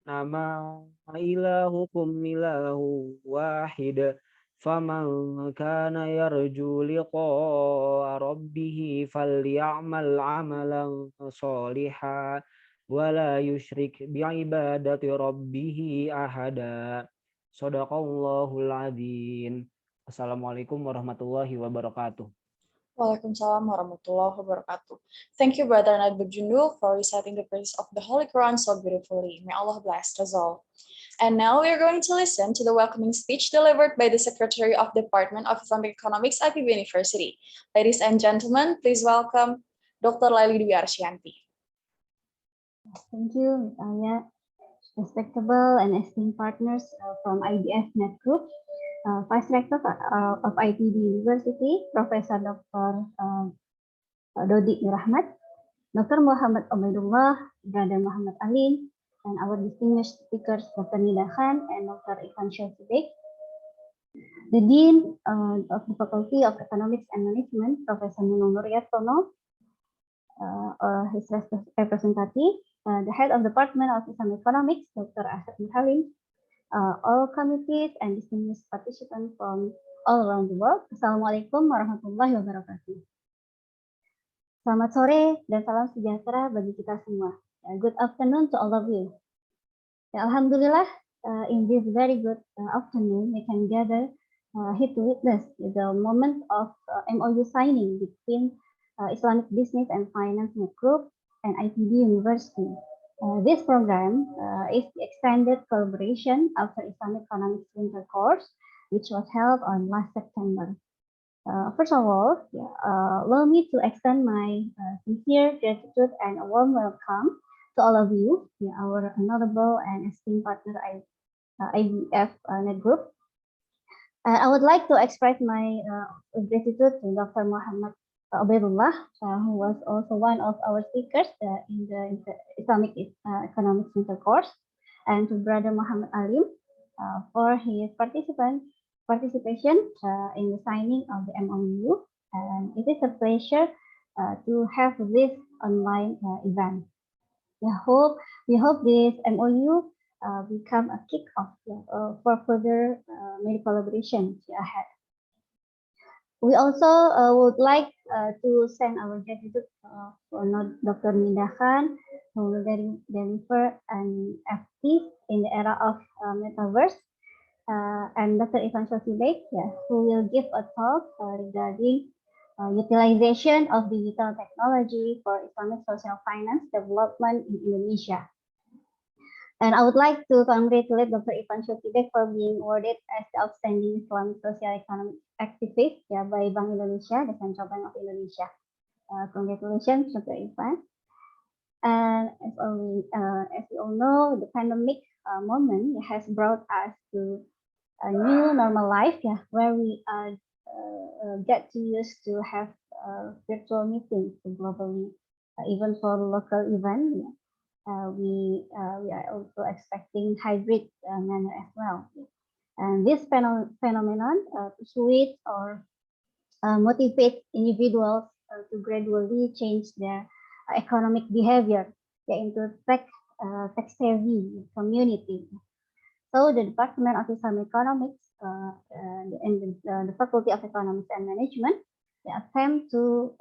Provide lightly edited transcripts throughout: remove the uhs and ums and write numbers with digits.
إنما إلهكم إله واحد فمن كان يرجو لقاء ربه فليعمل عملا صالحا ولا يشرك بعبادة ربه أحدا صدق الله العظيم. Assalamualaikum warahmatullahi wabarakatuh. Waalaikumsalam warahmatullahi wabarakatuh. Thank you, Brother Nadbuk Jundu, for reciting the verses of the Holy Quran so beautifully. May Allah bless us all. And now we are going to listen to the welcoming speech delivered by the Secretary of the Department of Islamic Economics, IPB University. Ladies and gentlemen, please welcome Dr. Laili Dwi Arsyanti. Thank you, Ms. Alia. Respectable and esteemed partners from IBF Net Group, Vice Rector of IPB University, Professor Dr. Dodi Rahmat, Dr. Muhammad Ubaidullah, Brother Muhammad Alim, and our distinguished speakers, Dr. Nida and Dr. Irfan Syauqi, the Dean of the Faculty of Economics and Management, Professor Nunung Nuryatono, his representative, the head of the Department of Islamic Economics, Dr. Asad Halim, all committees and distinguished participants from all around the world. Assalamualaikum warahmatullahi wabarakatuh. Selamat sore dan salam sejahtera bagi kita semua. Good afternoon to all of you. Alhamdulillah, in this very good afternoon, we can gather here to witness the moment of MoU signing between Islamic Business and Finance Group and IPB University. This program is the extended collaboration of the Islamic Economics Winter Course, which was held on last September. First of all, allow me to extend my sincere gratitude and a warm welcome to all of you, our honorable and esteemed partner IBF Net Group. I would like to express my gratitude to Dr. Muhammad Ubaidullah, who was also one of our speakers in the Islamic Economics Winter Course, and to Brother Muhammad Alim for his participation in the signing of the MoU. And it is a pleasure to have this online event. We hope this MoU become a kick-off for further many collaborations ahead. We also would like to send our gratitude for Dr. Nida who will deliver an FT in the era of Metaverse, and Dr. Irfan Beik, who will give a talk regarding utilization of digital technology for Islamic social finance development in Indonesia. And I would like to congratulate Dr. Irfan Syauqi for being awarded as the Outstanding Islamic Social Economic Activist by Bank Indonesia, the Central Bank of Indonesia. Congratulations, Dr. Irfan. And as we all know, the pandemic moment has brought us to a new normal life, where we get to use to have virtual meetings globally, even for local events. We are also expecting hybrid manner as well. And this phenomenon persuades or motivate individuals to gradually change their economic behavior into tech-savvy community. So the Department of Islamic Economics and the Faculty of Economics and Management, they attempt to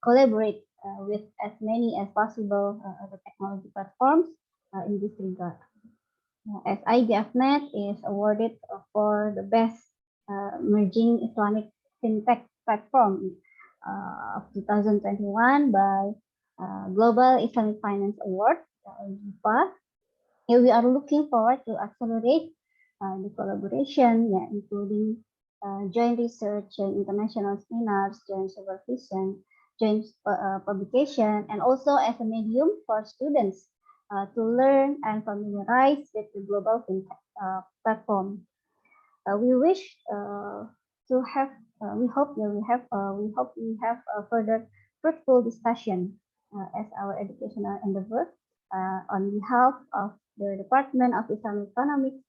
collaborate with as many as possible other technology platforms in this regard. As IBFNet is awarded for the best emerging Islamic fintech platform of 2021 by Global Islamic Finance Award, GIFA. Here we are looking forward to accelerate the collaboration, including joint research and international seminars, joint supervision, joint publication, and also as a medium for students to learn and familiarize with the global fintech platform. We wish to have, we hope we have a further fruitful discussion as our educational endeavor on behalf of the Department of Islamic Economics,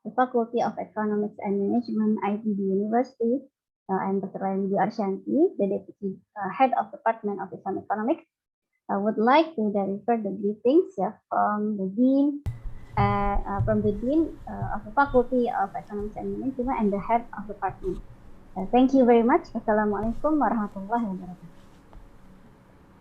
the Faculty of Economics and Management, IPB University, and Dr. Laili Dwi Arsyanti, the Deputy Head of Department of Islamic Economics. I would like to deliver the greetings from the Dean from the Dean of the Faculty of Economics and Management and the head of the department. Thank you very much. Wassalamualaikum warahmatullahi wabarakatuh.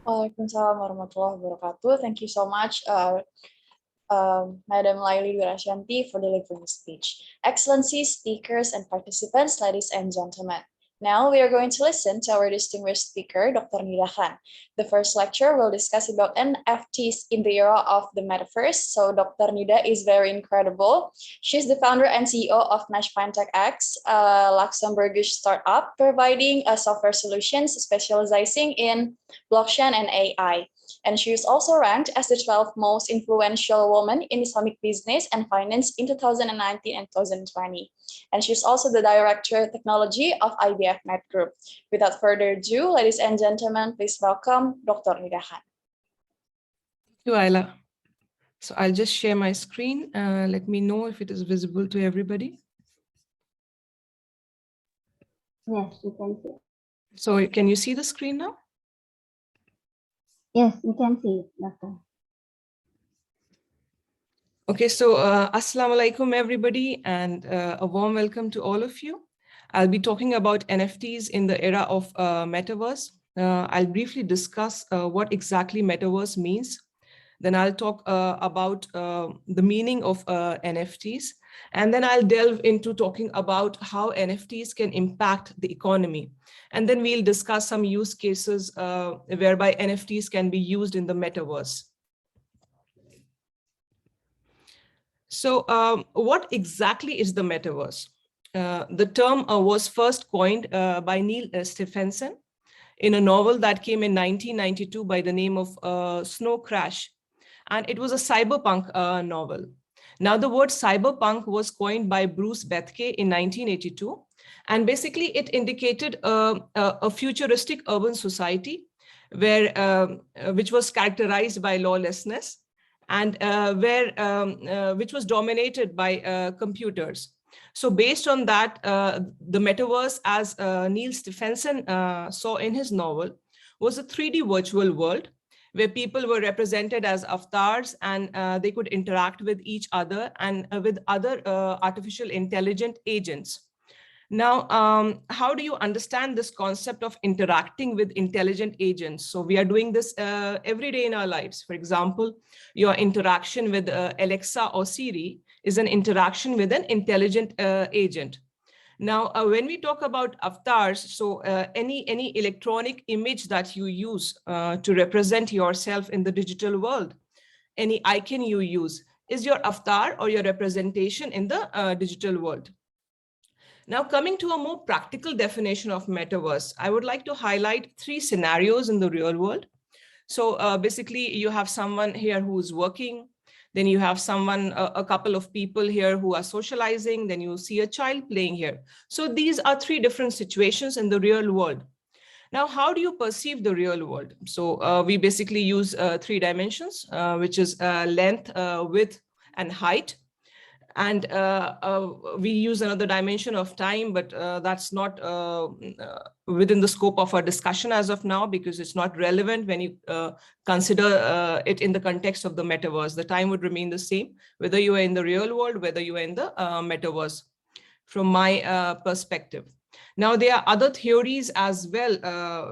Waalaikumsalam warahmatullahi wabarakatuh. Thank you so much, Madam Laili Durashanti, for delivering the speech. Excellencies, speakers, and participants, ladies and gentlemen. Now we are going to listen to our distinguished speaker, Dr. Nida Khan. The first lecture will discuss about NFTs in the era of the Metaverse. So Dr. Nida is very incredible. She's the founder and CEO of Nash Fintech X, a Luxembourgish startup providing software solutions specializing in blockchain and AI. And she is also ranked as the 12th most influential woman in Islamic business and finance in 2019 and 2020. And she's also the Director of Technology of IBF Net Group. Without further ado, ladies and gentlemen, please welcome Dr. Nida Khan. Thank you, Ayla. So I'll just share my screen. Let me know if it is visible to everybody. Yes, we can see. So can you see the screen now? Yes, we can see it, Doctor. Okay, so Assalamu alaikum, everybody, and a warm welcome to all of you. I'll be talking about NFTs in the era of Metaverse. I'll briefly discuss what exactly Metaverse means. Then I'll talk about the meaning of NFTs. And then I'll delve into talking about how NFTs can impact the economy. And then we'll discuss some use cases whereby NFTs can be used in the Metaverse. So what exactly is the Metaverse? The term was first coined by Neil Stephenson in a novel that came in 1992 by the name of Snow Crash. And it was a cyberpunk novel. Now, the word cyberpunk was coined by Bruce Bethke in 1982. And basically, it indicated a futuristic urban society which was characterized by lawlessness and which was dominated by computers. So based on that, the metaverse, as Neil Stephenson saw in his novel, was a 3D virtual world where people were represented as avatars and they could interact with each other and with other artificial intelligent agents. Now, how do you understand this concept of interacting with intelligent agents? So we are doing this every day in our lives. For example, your interaction with Alexa or Siri is an interaction with an intelligent agent. Now, when we talk about avatars, so any electronic image that you use to represent yourself in the digital world, any icon you use is your avatar or your representation in the digital world. Now, coming to a more practical definition of metaverse, I would like to highlight 3 scenarios in the real world. So basically, you have someone here who's working. Then you have someone, a couple of people here who are socializing. Then you see a child playing here. So these are 3 different situations in the real world. Now, how do you perceive the real world? So we basically use 3 dimensions, which is length, width, and height. And we use another dimension of time, but that's not within the scope of our discussion as of now, because it's not relevant when you consider it in the context of the metaverse. The time would remain the same, whether you are in the real world, whether you are in the metaverse, from my perspective. Now, there are other theories as well,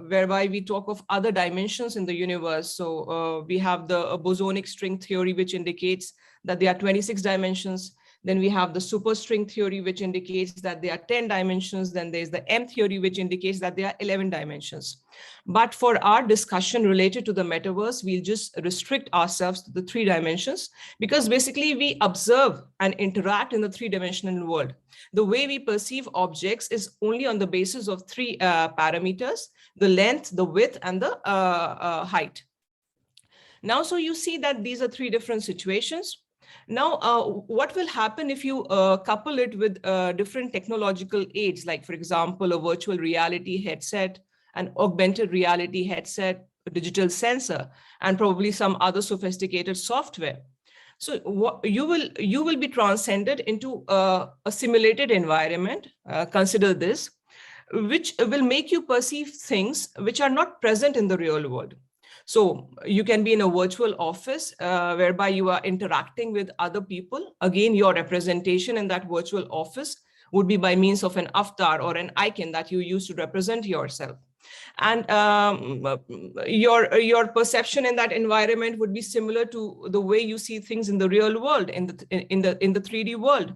whereby we talk of other dimensions in the universe. So we have the bosonic string theory, which indicates that there are 26 dimensions. Then we have the superstring theory, which indicates that there are 10 dimensions. Then there's the M theory, which indicates that there are 11 dimensions. But for our discussion related to the metaverse, we'll just restrict ourselves to the 3 dimensions, because basically we observe and interact in the 3-dimensional world. The way we perceive objects is only on the basis of 3 parameters: the length, the width, and the height. Now, so you see that these are 3 different situations. Now, what will happen if you couple it with different technological aids, like, for example, a virtual reality headset, an augmented reality headset, a digital sensor, and probably some other sophisticated software? So what you will be transcended into a simulated environment. Consider this, which will make you perceive things which are not present in the real world. So you can be in a virtual office whereby you are interacting with other people. Again, your representation in that virtual office would be by means of an avatar or an icon that you use to represent yourself. And your perception in that environment would be similar to the way you see things in the real world, in the 3D world.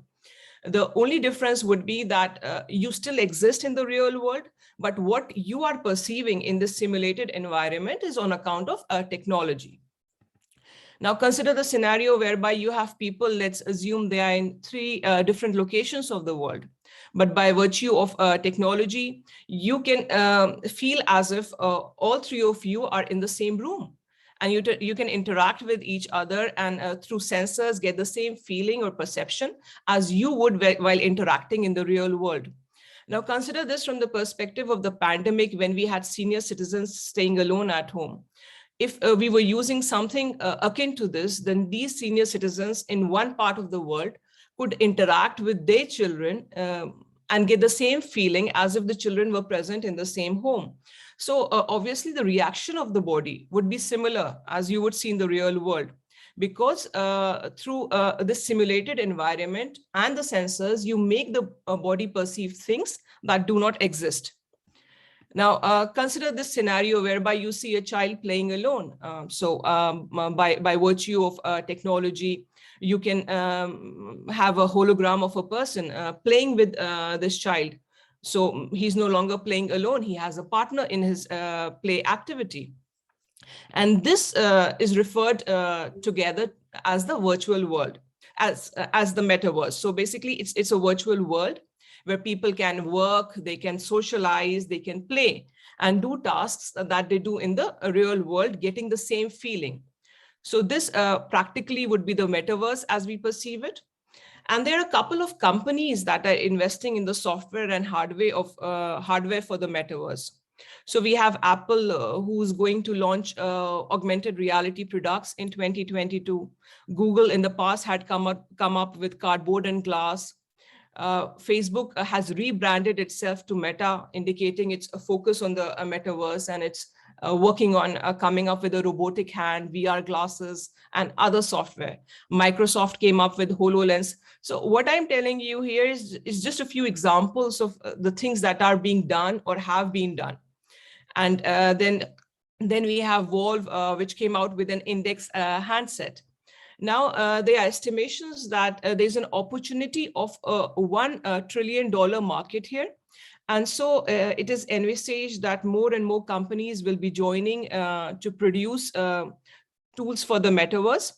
The only difference would be that you still exist in the real world, but what you are perceiving in this simulated environment is on account of technology. Now consider the scenario whereby you have people, let's assume they are in 3 different locations of the world. But by virtue of technology, you can feel as if all 3 of you are in the same room. And you can interact with each other and through sensors get the same feeling or perception as you would while interacting in the real world. Now consider this from the perspective of the pandemic, when we had senior citizens staying alone at home. If we were using something akin to this, then these senior citizens in one part of the world could interact with their children and get the same feeling as if the children were present in the same home. So obviously the reaction of the body would be similar as you would see in the real world, because through this simulated environment and the sensors, you make the body perceive things that do not exist. Now, consider this scenario whereby you see a child playing alone. By virtue of technology, you can have a hologram of a person playing with this child. So he's no longer playing alone. He has a partner in his play activity. And this is referred together as the virtual world, as the metaverse. So basically, it's a virtual world where people can work, they can socialize, they can play and do tasks that they do in the real world, getting the same feeling. So this practically would be the metaverse as we perceive it. And there are a couple of companies that are investing in the software and hardware for the metaverse. So we have Apple, who's going to launch augmented reality products in 2022. Google in the past had come up with cardboard and glass. Facebook has rebranded itself to Meta, indicating its focus on the metaverse, and it's working on coming up with a robotic hand, VR glasses, and other software. Microsoft came up with HoloLens. So what I'm telling you here is just a few examples of the things that are being done or have been done. And then we have Valve, which came out with an index handset. Now, there are estimations that there's an opportunity of a $1 trillion market here. And so it is envisaged that more and more companies will be joining to produce tools for the metaverse.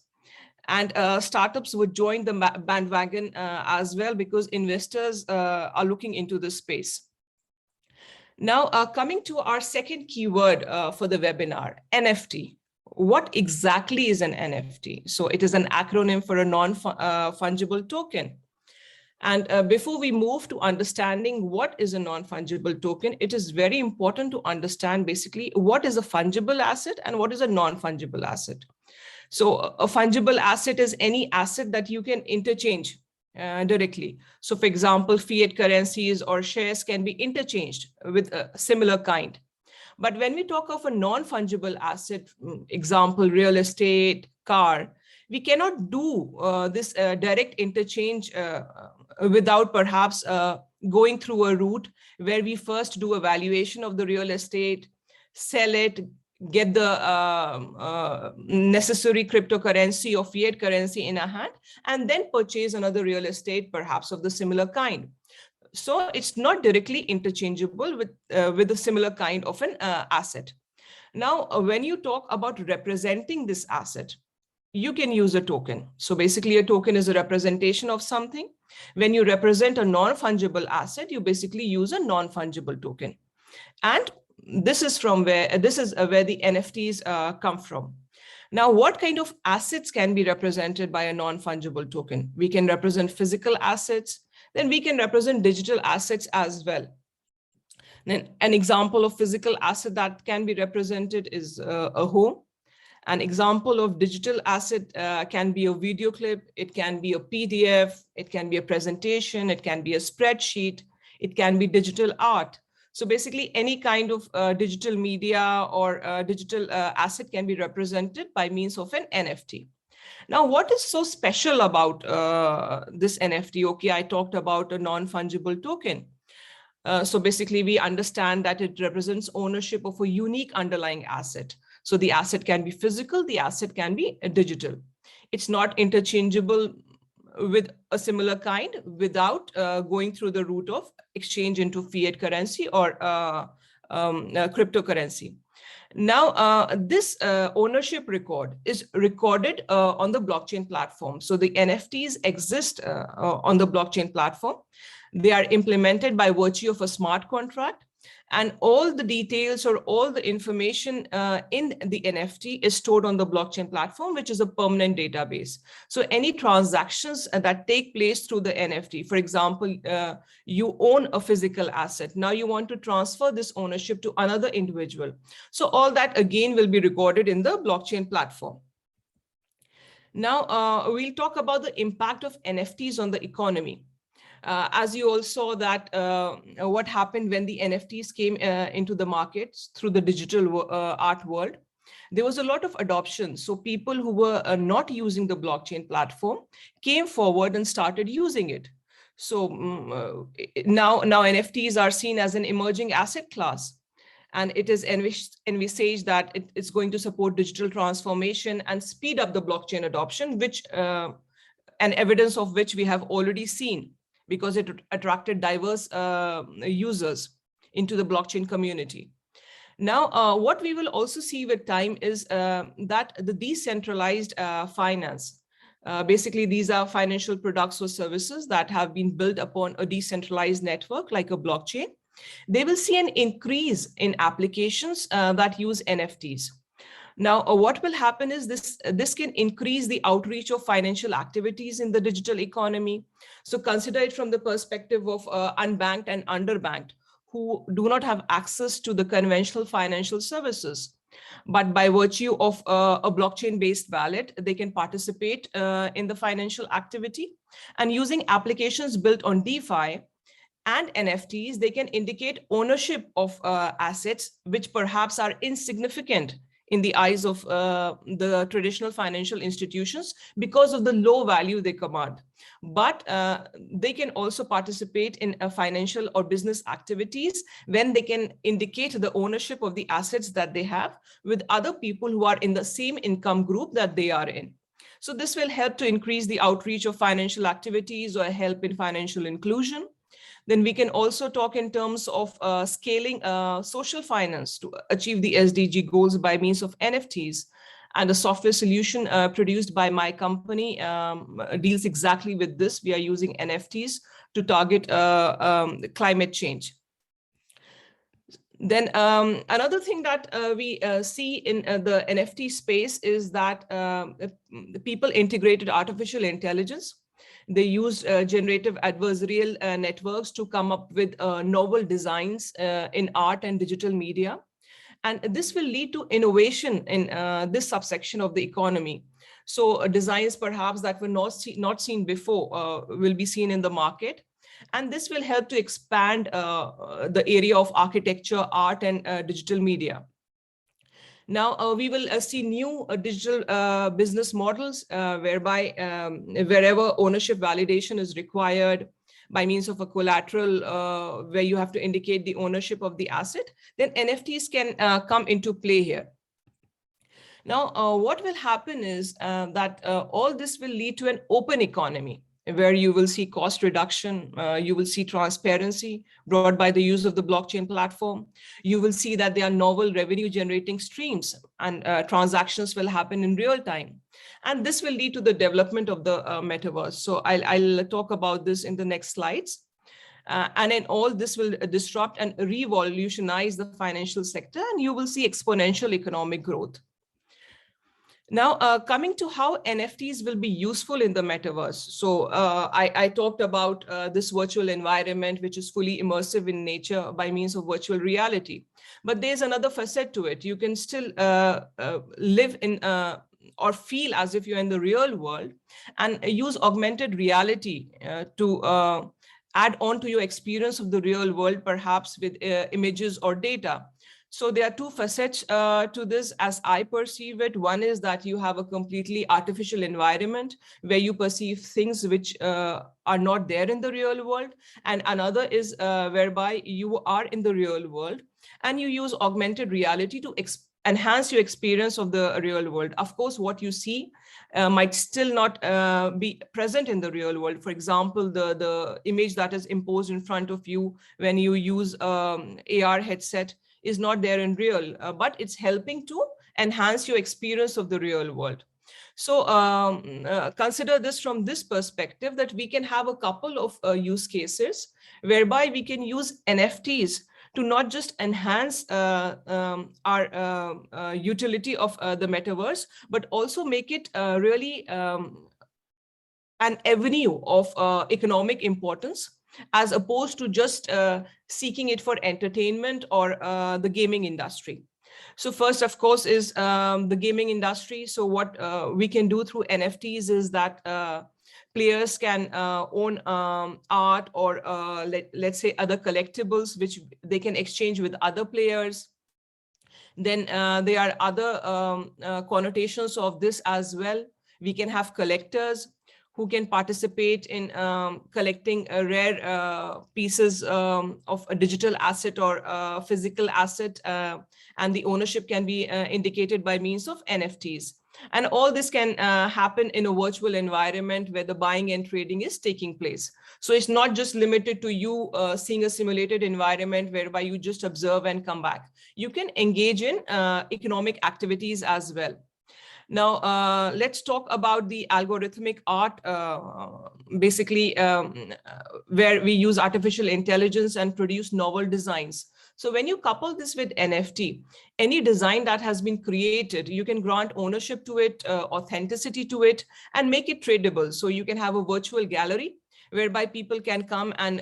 And startups would join the bandwagon as well, because investors are looking into this space. Now, coming to our second keyword for the webinar, NFT. What exactly is an NFT? So it is an acronym for a non-fungible token. And before we move to understanding what is a non-fungible token, it is very important to understand basically what is a fungible asset and what is a non-fungible asset. So a fungible asset is any asset that you can interchange directly. So for example, fiat currencies or shares can be interchanged with a similar kind. But when we talk of a non-fungible asset, example, real estate, car, we cannot do this direct interchange without perhaps going through a route where we first do a valuation of the real estate, sell it, get the necessary cryptocurrency or fiat currency in our hand, and then purchase another real estate, perhaps of the similar kind. So it's not directly interchangeable with a similar kind of an asset. Now, when you talk about representing this asset, you can use a token. So basically a token is a representation of something. When you represent a non-fungible asset, you basically use a non-fungible token. And this is where the NFTs come from. Now, what kind of assets can be represented by a non-fungible token? We can represent physical assets, then we can represent digital assets as well. Then an example of physical asset that can be represented is a home. An example of digital asset can be a video clip, it can be a PDF, it can be a presentation, it can be a spreadsheet, it can be digital art. So basically, any kind of digital media or digital asset can be represented by means of an NFT. Now, what is so special about this NFT? Okay, I talked about a non-fungible token. So basically, we understand that it represents ownership of a unique underlying asset. So the asset can be physical, the asset can be digital. It's not interchangeable with a similar kind without going through the route of exchange into fiat currency or cryptocurrency. Now, this ownership record is recorded on the blockchain platform. So the NFTs exist on the blockchain platform. They are implemented by virtue of a smart contract, and all the details or all the information in the NFT is stored on the blockchain platform, which is a permanent database. So any transactions that take place through the NFT, for example, you own a physical asset. Now you want to transfer this ownership to another individual. So all that again will be recorded in the blockchain platform. Now we'll talk about the impact of NFTs on the economy. As you all saw that what happened when the NFTs came into the markets through the digital art world, there was a lot of adoption. So people who were not using the blockchain platform came forward and started using it. So now NFTs are seen as an emerging asset class. And it is envisaged that it's going to support digital transformation and speed up the blockchain adoption, which and evidence of which we have already seen, because it attracted diverse users into the blockchain community. Now, what we will also see with time is that the decentralized finance, basically these are financial products or services that have been built upon a decentralized network like a blockchain. They will see an increase in applications that use NFTs. Now, what will happen is this can increase the outreach of financial activities in the digital economy. So consider it from the perspective of unbanked and underbanked who do not have access to the conventional financial services. But by virtue of a blockchain-based wallet, they can participate in the financial activity. And using applications built on DeFi and NFTs, they can indicate ownership of assets which perhaps are insignificant in the eyes of the traditional financial institutions because of the low value they command. But they can also participate in financial or business activities when they can indicate the ownership of the assets that they have with other people who are in the same income group that they are in. So this will help to increase the outreach of financial activities or help in financial inclusion. Then we can also talk in terms of scaling social finance to achieve the SDG goals by means of NFTs. And the software solution produced by my company deals exactly with this. We are using NFTs to target climate change. Then another thing that we see in the NFT space is that people integrated artificial intelligence. They used generative adversarial networks to come up with novel designs in art and digital media. And this will lead to innovation in this subsection of the economy. So designs perhaps that were not seen before will be seen in the market. And this will help to expand the area of architecture, art, and digital media. Now, we will see new digital business models whereby wherever ownership validation is required by means of a collateral where you have to indicate the ownership of the asset, then NFTs can come into play here. Now, what will happen is that all this will lead to an open economy, where you will see cost reduction, you will see transparency brought by the use of the blockchain platform. You will see that there are novel revenue generating streams and transactions will happen in real time. And this will lead to the development of the metaverse. So I'll talk about this in the next slides. And in all, this will disrupt and revolutionize the financial sector, and you will see exponential economic growth. Now, coming to how NFTs will be useful in the metaverse. So I talked about this virtual environment, which is fully immersive in nature by means of virtual reality. But there's another facet to it. You can still live in or feel as if you're in the real world and use augmented reality to add on to your experience of the real world, perhaps with images or data. So there are two facets to this as I perceive it. One is that you have a completely artificial environment where you perceive things which are not there in the real world. And another is whereby you are in the real world and you use augmented reality to enhance your experience of the real world. Of course, what you see might still not be present in the real world. For example, the image that is imposed in front of you when you use AR headset is not there in real, but it's helping to enhance your experience of the real world. So consider this from this perspective, that we can have a couple of use cases whereby we can use NFTs to not just enhance our utility of the metaverse, but also make it really an avenue of economic importance, as opposed to just seeking it for entertainment or the gaming industry. So first, of course, is the gaming industry. So what we can do through NFTs is that players can own art or let's say other collectibles, which they can exchange with other players. Then there are other connotations of this as well. We can have collectors who can participate in collecting rare pieces of a digital asset or a physical asset, and the ownership can be indicated by means of NFTs. And all this can happen in a virtual environment where the buying and trading is taking place. So it's not just limited to you seeing a simulated environment whereby you just observe and come back. You can engage in economic activities as well. Now, let's talk about the algorithmic art, basically where we use artificial intelligence and produce novel designs. So when you couple this with NFT, any design that has been created, you can grant ownership to it, authenticity to it, and make it tradable. So you can have a virtual gallery whereby people can come and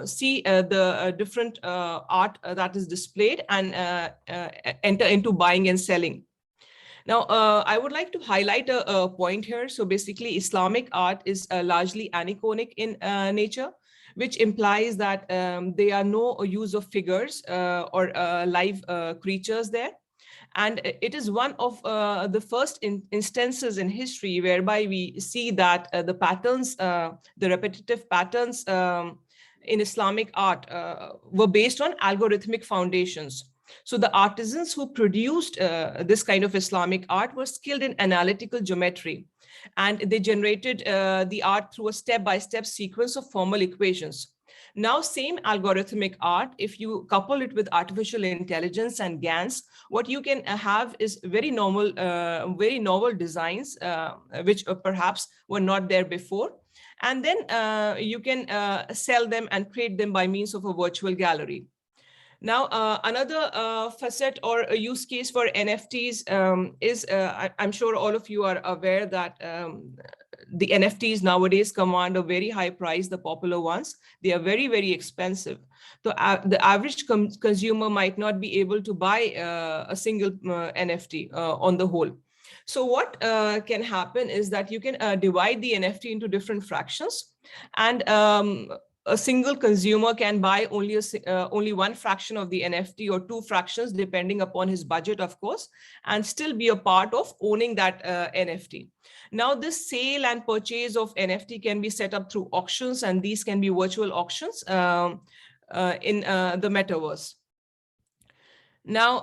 see the different art that is displayed and enter into buying and selling. Now, I would like to highlight a point here. So basically, Islamic art is largely aniconic in nature, which implies that there are no use of figures or live creatures there. And it is one of the first instances in history whereby we see that the patterns, the repetitive patterns in Islamic art were based on algorithmic foundations. So the artisans who produced this kind of Islamic art were skilled in analytical geometry, and they generated the art through a step-by-step sequence of formal equations. Now, same algorithmic art, if you couple it with artificial intelligence and GANs, what you can have is very novel designs, which perhaps were not there before. And then you can sell them and create them by means of a virtual gallery. Now, another facet or a use case for NFTs is, I'm sure all of you are aware that the NFTs nowadays command a very high price, the popular ones. They are very, very expensive. So the average consumer might not be able to buy a single NFT on the whole. So what can happen is that you can divide the NFT into different fractions, and a single consumer can buy only one fraction of the NFT or two fractions, depending upon his budget, of course, and still be a part of owning that NFT. Now, this sale and purchase of NFT can be set up through auctions, and these can be virtual auctions in the metaverse. Now,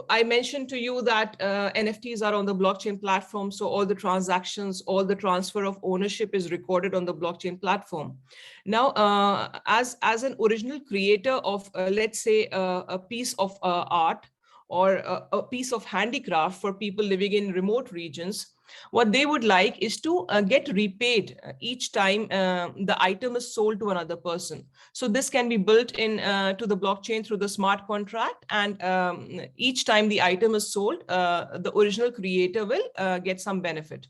I mentioned to you that NFTs are on the blockchain platform. So all the transactions, all the transfer of ownership is recorded on the blockchain platform. Now, as an original creator of, let's say, a piece of art or a piece of handicraft for people living in remote regions, what they would like is to get repaid each time the item is sold to another person. So this can be built in to the blockchain through the smart contract, and each time the item is sold, the original creator will get some benefit.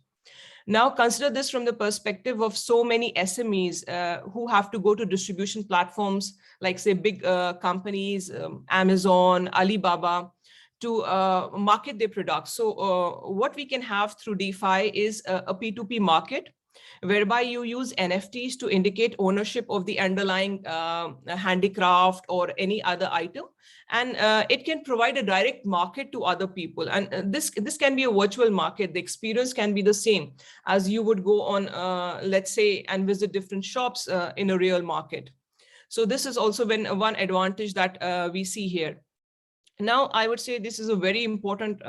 Now, consider this from the perspective of so many SMEs who have to go to distribution platforms like, say, big companies, Amazon, Alibaba, to market their products. So what we can have through DeFi is a P2P market whereby you use NFTs to indicate ownership of the underlying handicraft or any other item. And it can provide a direct market to other people. And this can be a virtual market. The experience can be the same as you would go on, let's say, and visit different shops in a real market. So this is also one advantage that we see here. Now, I would say this is a very important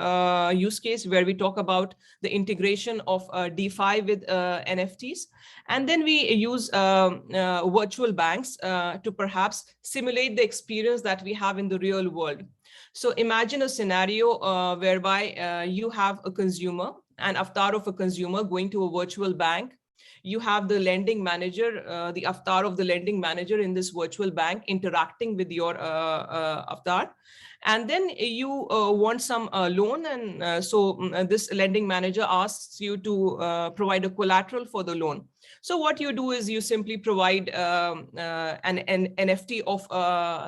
use case where we talk about the integration of DeFi with NFTs. And then we use virtual banks to perhaps simulate the experience that we have in the real world. So imagine a scenario whereby you have a consumer, an avatar of a consumer going to a virtual bank. You have the lending manager, the avatar of the lending manager in this virtual bank interacting with your avatar. And then you want some loan, and so this lending manager asks you to provide a collateral for the loan. So what you do is you simply provide an NFT of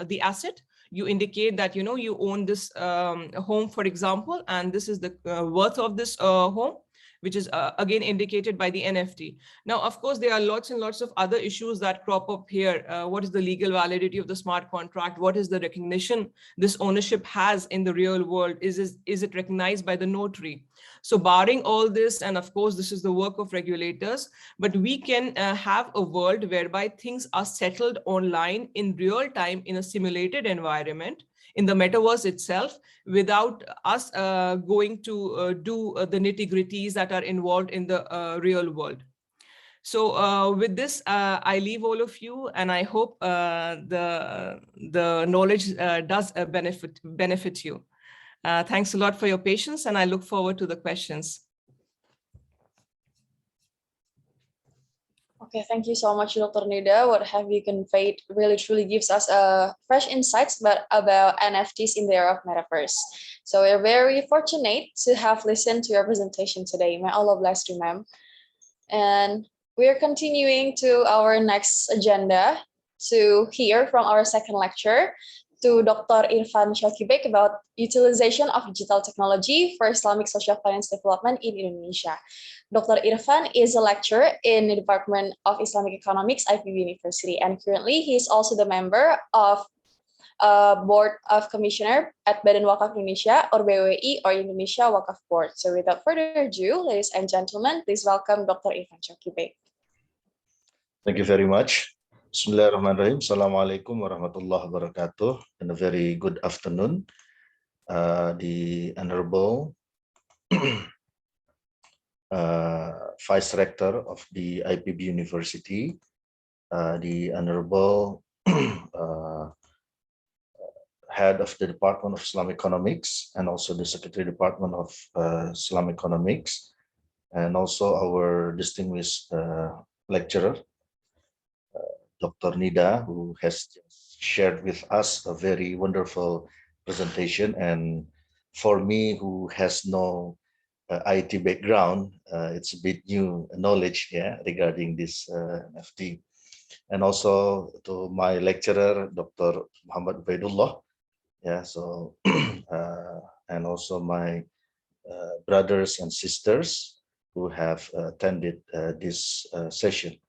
the asset. You indicate that you own this home, for example, and this is the worth of this home, which is again indicated by the NFT. Now, of course, there are lots and lots of other issues that crop up here. What is the legal validity of the smart contract? What is the recognition this ownership has in the real world? Is it recognized by the notary? So barring all this, and of course, this is the work of regulators, but we can have a world whereby things are settled online in real time in a simulated environment, in the metaverse itself, without us going to do the nitty-gritties that are involved in the real world. So with this, I leave all of you, and I hope the knowledge does benefit you. Thanks a lot for your patience, and I look forward to the questions. Okay, thank you so much, Dr. Nida. What have you conveyed really truly gives us fresh insights about NFTs in the era of Metaverse. So we're very fortunate to have listened to your presentation today. May Allah bless you, ma'am. And we're continuing to our next agenda to hear from our second lecturer, to Dr. Irfan Syauqi Beik about utilization of digital technology for Islamic social finance development in Indonesia. Dr. Irfan is a lecturer in the Department of Islamic Economics, IPB University, and currently he is also the member of Board of Commissioner at Badan Wakaf Indonesia, or BWI, or Indonesia Wakaf Board. So without further ado, ladies and gentlemen, please welcome Dr. Irfan Syauqi Beik. Thank you very much. Bismillahirrahmanirrahim. Assalamualaikum warahmatullahi wabarakatuh. And a very good afternoon. The Honorable Vice Rector of the IPB University, the Honorable Head of the Department of Islamic Economics, and also the Secretary Department of Islamic Economics, and also our distinguished lecturer, Dr. Nida, who has shared with us a very wonderful presentation. And for me, who has no IT background, it's a bit new knowledge, regarding this NFT. And also to my lecturer, Dr. Muhammad Ubaidullah, so and also my brothers and sisters who have attended this session.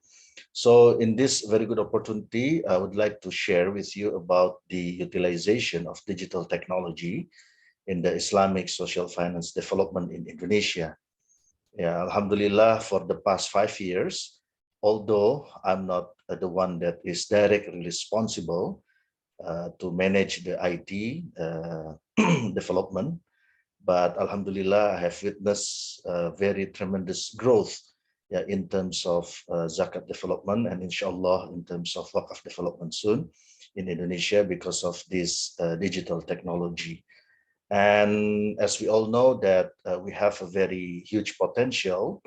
So in this very good opportunity, I would like to share with you about the utilization of digital technology in the Islamic social finance development in Indonesia. Alhamdulillah, for the past 5 years, although I'm not the one that is directly responsible to manage the IT development, but Alhamdulillah, I have witnessed very tremendous growth in terms of zakat development, and inshallah in terms of wakaf development soon in Indonesia because of this digital technology. And as we all know that we have a very huge potential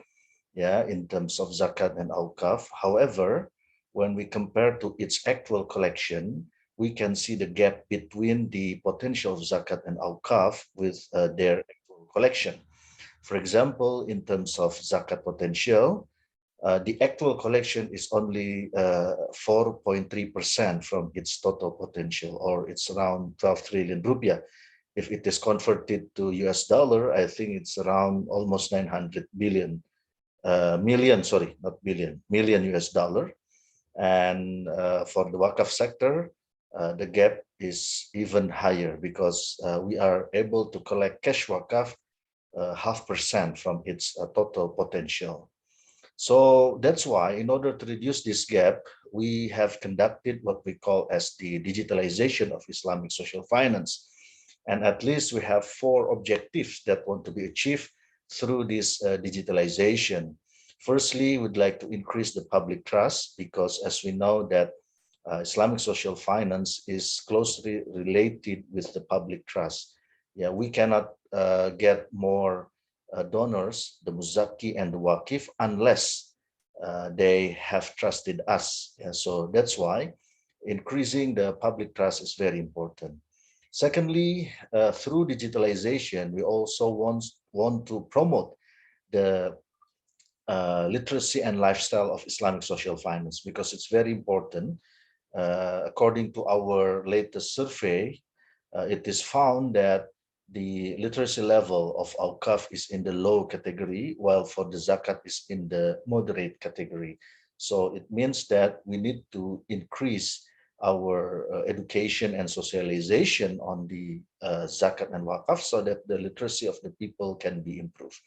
in terms of zakat and awqaf. However, when we compare to its actual collection, we can see the gap between the potential of zakat and awqaf with their actual collection. For example, in terms of zakat potential, the actual collection is only 4.3% from its total potential, or it's around 12 trillion rupiah. If it is converted to US dollar, I think it's around almost 900 billion million, sorry, not billion, million US dollar. And for the Wakaf sector, the gap is even higher because we are able to collect cash Wakaf 0.5% from its total potential. So that's why, in order to reduce this gap, we have conducted what we call as the digitalization of Islamic social finance. And at least we have 4 objectives that want to be achieved through this digitalization. Firstly, we'd like to increase the public trust because, as we know, that Islamic social finance is closely related with the public trust. Yeah, we cannot get more donors, the Muzaki and the Waqif, unless they have trusted us. Yeah, so that's why increasing the public trust is very important. Secondly, through digitalization, we also want to promote the literacy and lifestyle of Islamic social finance because it's very important. According to our latest survey, it is found that the literacy level of Awqaf is in the low category, while for the Zakat is in the moderate category. So it means that we need to increase our education and socialization on the Zakat and Waqaf so that the literacy of the people can be improved.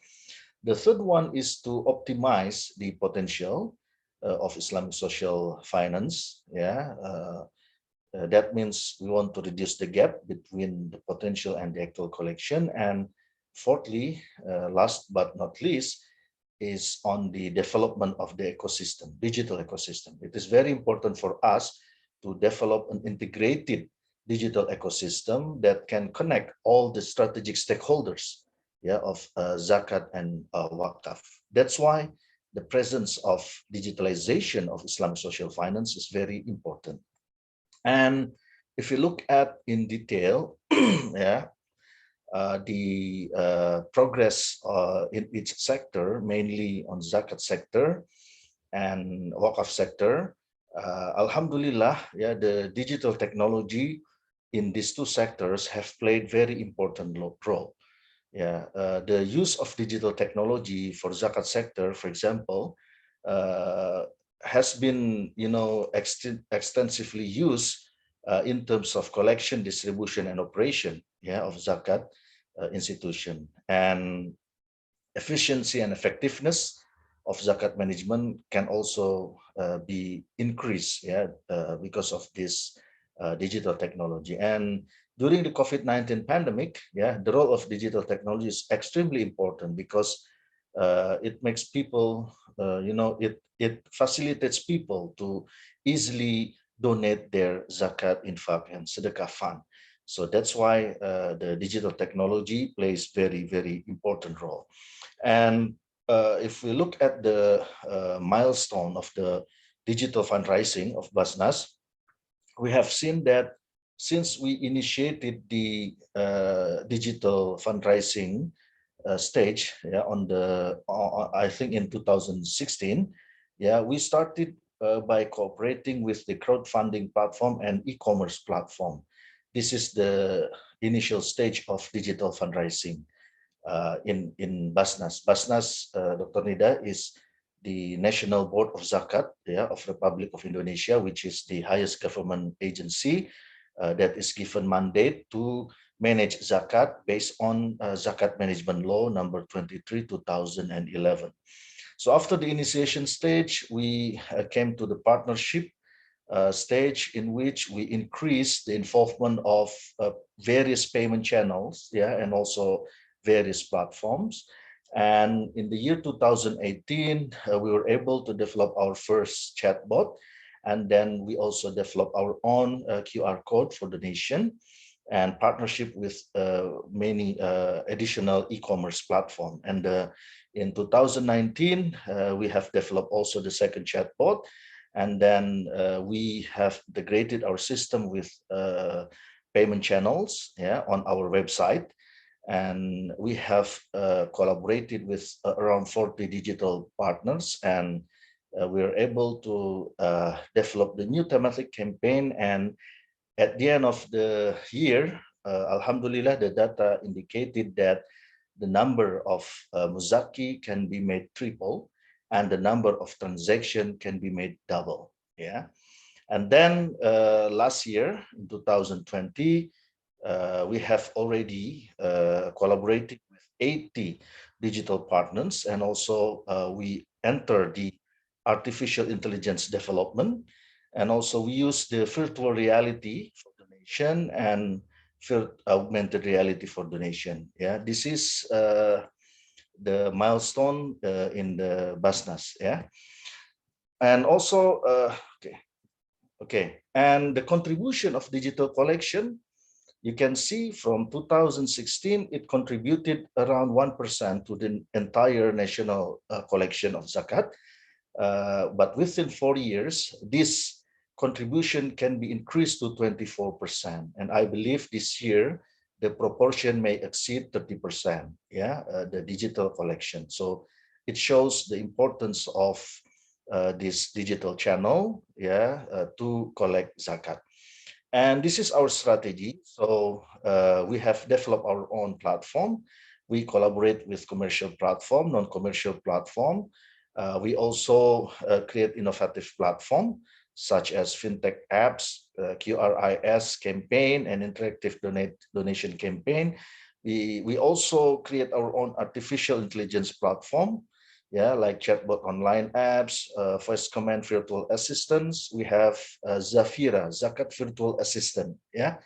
The third one is to optimize the potential of Islamic social finance. Yeah, that means we want to reduce the gap between the potential and the actual collection. And fourthly, last but not least, is on the development of the ecosystem, digital ecosystem. It is very important for us to develop an integrated digital ecosystem that can connect all the strategic stakeholders, yeah, of Zakat and Waqaf. That's why the presence of digitalization of Islamic social finance is very important. And if you look at in detail, yeah, the progress in each sector, mainly on Zakat sector and Waqaf sector, Alhamdulillah, yeah, the digital technology in these 2 sectors have played very important role. Yeah, the use of digital technology for Zakat sector, for example, has been, extensively used in terms of collection, distribution, and operation, yeah, of Zakat institution. And efficiency and effectiveness of Zakat management can also be increased, yeah, because of this digital technology. And during the COVID-19 pandemic, yeah, the role of digital technology is extremely important because it makes people, it facilitates people to easily donate their zakat, infaq, and sedekah fund. So that's why the digital technology plays very, very important role. And if we look at the milestone of the digital fundraising of Basnas, we have seen that since we initiated the digital fundraising stage, yeah, I think in 2016, yeah, we started by cooperating with the crowdfunding platform and e-commerce platform. This is the initial stage of digital fundraising in Basnas. Basnas, Dr. Nida, is the National Board of Zakat, yeah, of Republic of Indonesia, which is the highest government agency that is given mandate to manage zakat based on Zakat Management Law number 23, 2011. So after the initiation stage, we came to the partnership stage in which we increased the involvement of various payment channels, yeah, and also various platforms. And in the year 2018, we were able to develop our first chatbot. And then we also developed our own QR code for donation and partnership with many additional e-commerce platform. And in 2019, we have developed also the second chatbot. And then we have integrated our system with payment channels, yeah, on our website. And we have collaborated with around 40 digital partners, and we are able to develop the new thematic campaign. And at the end of the year, Alhamdulillah, the data indicated that the number of Muzaki can be made triple. and the number of transactions can be made double. Yeah. And then last year in 2020, we have already collaborated with 80 digital partners, and also we enter the artificial intelligence development, and also we use the virtual reality for donation and augmented reality for donation. Yeah, this is the milestone in the Basnas. Yeah, and also okay, and the contribution of digital collection, you can see from 2016, it contributed around 1% to the entire national collection of zakat. But within 4 years, this contribution can be increased to 24%. And I believe this year, the proportion may exceed 30%, yeah, the digital collection. So it shows the importance of this digital channel, yeah, to collect zakat. And this is our strategy. So we have developed our own platform. We collaborate with commercial platform, non-commercial platform. We also create innovative platform such as fintech apps, QRIS campaign, and interactive donation campaign. We also create our own artificial intelligence platform, yeah, like chatbot online apps, voice command virtual assistants. We have Zafira, Zakat virtual assistant. Yeah,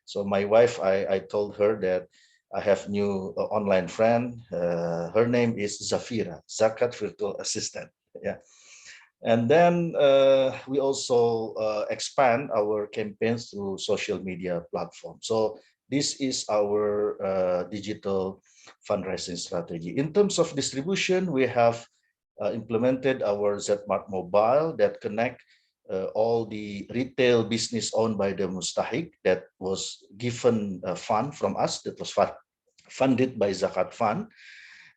so my wife, I told her that I have new online friend. Her name is Zafira, Zakat virtual assistant. Yeah, and then we also expand our campaigns through social media platforms. So this is our digital fundraising strategy. In terms of distribution, we have implemented our Zmart Mobile that connect all the retail business owned by the Mustahik that was given a fund from us, that was funded by Zakat Fund.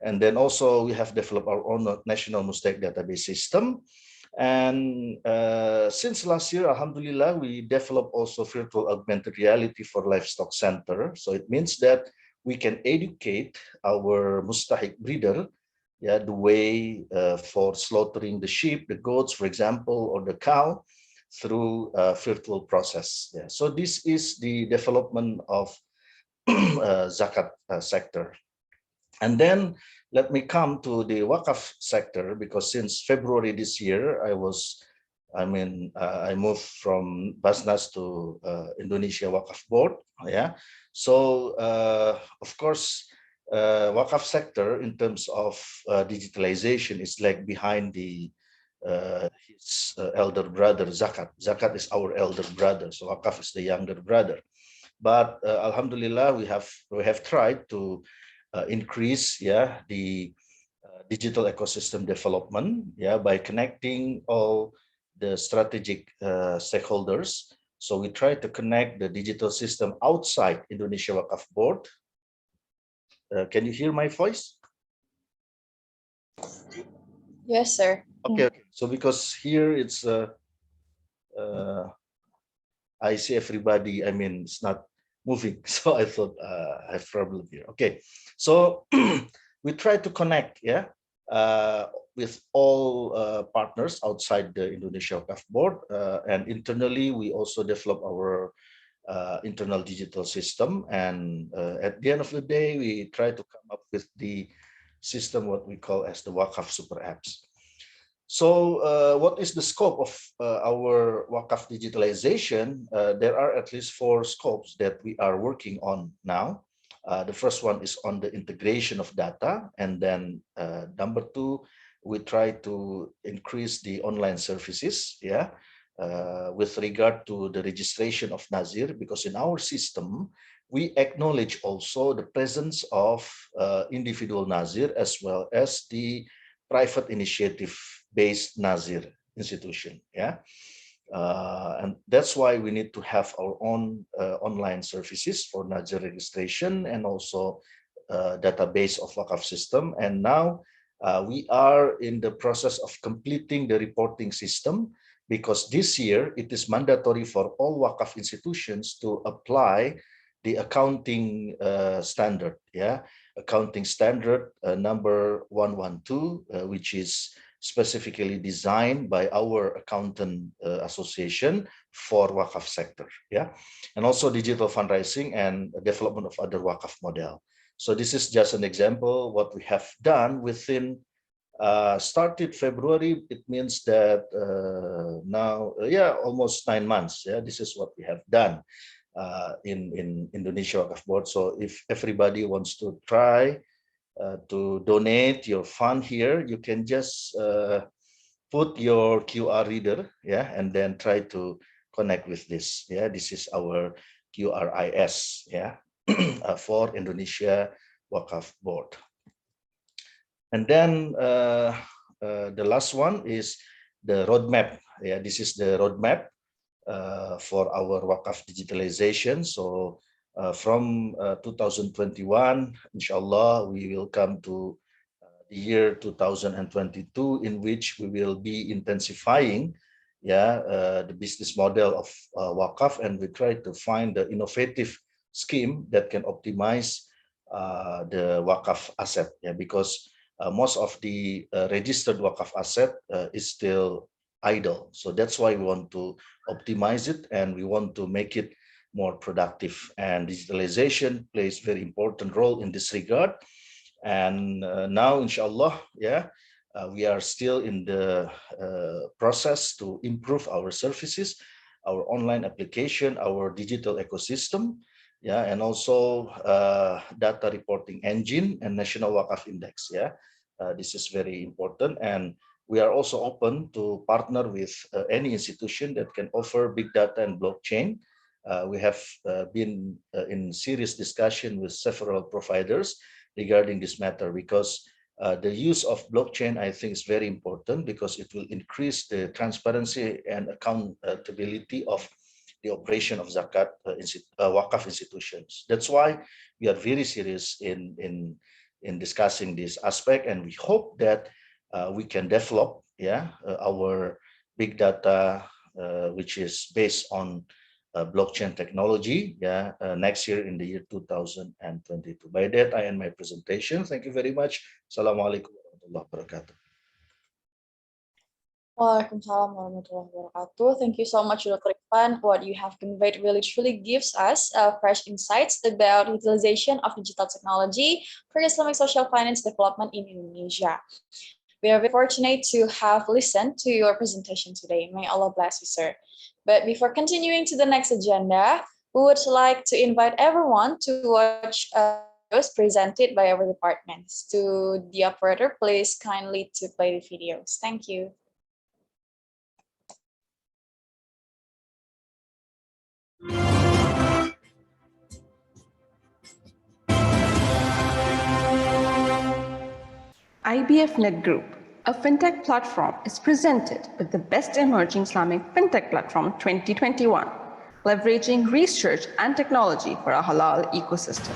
And then also we have developed our own national Mustahik database system. And since last year, Alhamdulillah, we developed also virtual augmented reality for livestock center. So it means that we can educate our Mustahik breeder, yeah, the way for slaughtering the sheep, the goats, for example, or the cow through a virtual process. Yeah. So this is the development of zakat sector. And then let me come to the Wakaf sector, because since February this year, I moved from Basnas to Indonesia Wakaf Board. Yeah. So of course, Wakaf sector in terms of digitalization is like behind the his elder brother Zakat. Zakat is our elder brother, so Wakaf is the younger brother. But Alhamdulillah, we have tried to increase, yeah, the digital ecosystem development, yeah, by connecting all the strategic stakeholders. So we try to connect the digital system outside Indonesia Wakaf Board. Can you hear my voice? Yes, sir. Okay. So because here it's I see everybody, I mean, it's not moving. So I thought I have problem here. Okay. So we try to connect, yeah, with all partners outside the Indonesia Wakaf Board, and internally we also develop our internal digital system. And at the end of the day, we try to come up with the system, what we call as the Wakaf super apps. So what is the scope of our Wakaf digitalization? There are at least 4 scopes that we are working on now. The first one is on the integration of data. And then number 2, we try to increase the online services, yeah, with regard to the registration of Nazir, because in our system, we acknowledge also the presence of individual Nazir as well as the private initiative-based Nazir institution, yeah. And that's why we need to have our own online services for Nazir registration and also database of Wakaf system. And now we are in the process of completing the reporting system, because this year it is mandatory for all Wakaf institutions to apply the accounting standard, yeah, accounting standard number 112, which is specifically designed by our accountant association for Wakaf sector, yeah, and also digital fundraising and development of other Wakaf model. So this is just an example what we have done within started February. It means that now, almost 9 months. Yeah, this is what we have done in Indonesia Wakaf Board. So if everybody wants to try to donate your fund here, you can just put your QR reader, yeah, and then try to connect with this. Yeah, this is our QRIS, yeah, for Indonesia Wakaf Board. And then the last one is the roadmap. Yeah, this is the roadmap for our Wakaf digitalization. So from 2021, inshallah, we will come to the year 2022, in which we will be intensifying, the business model of Wakaf, and we try to find the innovative scheme that can optimize the Wakaf asset. Yeah, because most of the registered Wakaf asset is still idle. So that's why we want to optimize it, and we want to make it more productive. And digitalization plays very important role in this regard. And now, inshallah, we are still in the process to improve our services, our online application, our digital ecosystem, and also data reporting engine and national Wakaf index. This is very important, and we are also open to partner with any institution that can offer big data and blockchain. We have been in serious discussion with several providers regarding this matter, because the use of blockchain, I think, is very important, because it will increase the transparency and accountability of the operation of zakat Wakaf institutions. That's why we are very serious in discussing this aspect, and we hope that we can develop our big data, which is based on blockchain technology, next year in the year 2022. By that, I end my presentation. Thank you very much. Assalamualaikum warahmatullahi wabarakatuh. Waalaikumsalam warahmatullahi wabarakatuh. Thank you so much, Dr. Irfan. What you have conveyed really truly gives us fresh insights about utilization of digital technology for Islamic social finance development in Indonesia. We are very fortunate to have listened to your presentation today. May Allah bless you, sir. But before continuing to the next agenda, we would like to invite everyone to watch videos presented by our departments. To the operator, please kindly to play the videos. Thank you. IBF Net Group, a fintech platform, is presented with the Best Emerging Islamic Fintech Platform 2021, leveraging research and technology for a halal ecosystem.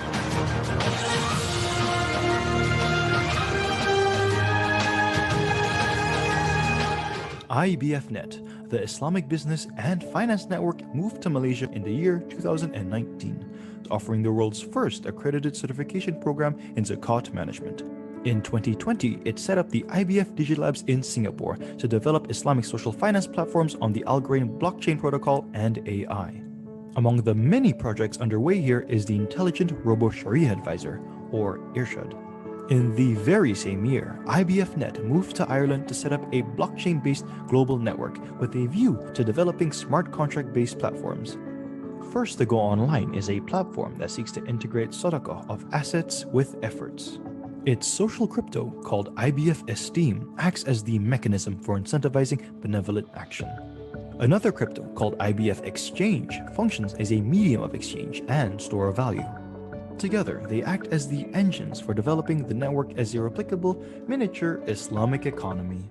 IBF Net, the Islamic Business and Finance Network, moved to Malaysia in the year 2019, offering the world's first accredited certification program in zakat management. In 2020, it set up the IBF Digital Labs in Singapore to develop Islamic social finance platforms on the Algorand blockchain protocol and AI. Among the many projects underway here is the Intelligent Robo Sharia Advisor, or Irshad. In the very same year, IBF Net moved to Ireland to set up a blockchain-based global network with a view to developing smart contract-based platforms. First to go online is a platform that seeks to integrate sadaqah of assets with efforts. Its social crypto, called IBF Esteem, acts as the mechanism for incentivizing benevolent action. Another crypto, called IBF Exchange, functions as a medium of exchange and store of value. Together, they act as the engines for developing the network as a replicable miniature Islamic economy.